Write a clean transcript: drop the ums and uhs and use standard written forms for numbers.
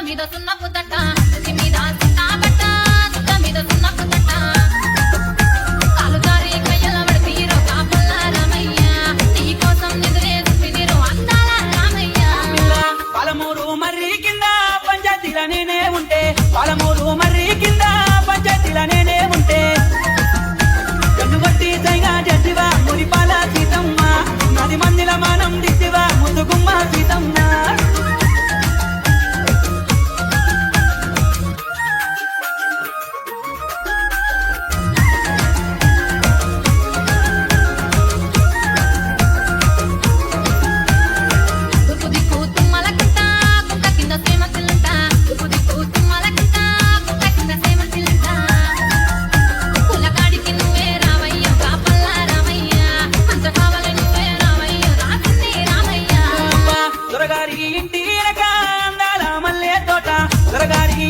మీద సున్నపు తట్ట సుతి మీద సున్నా బట్ట సుట్ట మీద సున్నపు తట్ట కాలు జారి కయ్యల పడితీరో కాపల్ల రామయ్య నీ కోసం నిదురే సుపిదిరో అందాల రామయ్య పాలమూరు మర్రి కింద పంచాయతీల నేనే ఉంటే పాలమూరు మర్రి కింద పంచాయతీల నేనే ఉంటే కన్నుగట్టి సైగా జడ్జివా మురిపాల సీతమ్మ నది మందిల మానం దిద్దివా ముద్దుగుమ్మ సీతమ్మ తూర్పు దిక్కు తుమ్మల కుంట కుంట కింద సేమంతిల్లంట తూర్పు దిక్కు తుమ్మల కుంట కుంట కింద సేమంతిల్లంట పుల్లకాడికి నువ్వే రామయ్య కాపల్ల రామయ్య అంత కావాలి నువ్వే రామయ్య రాసింది రామయ్య దొరగారి ఇంటి వెనక అందాల మల్లె తోట దొరగారి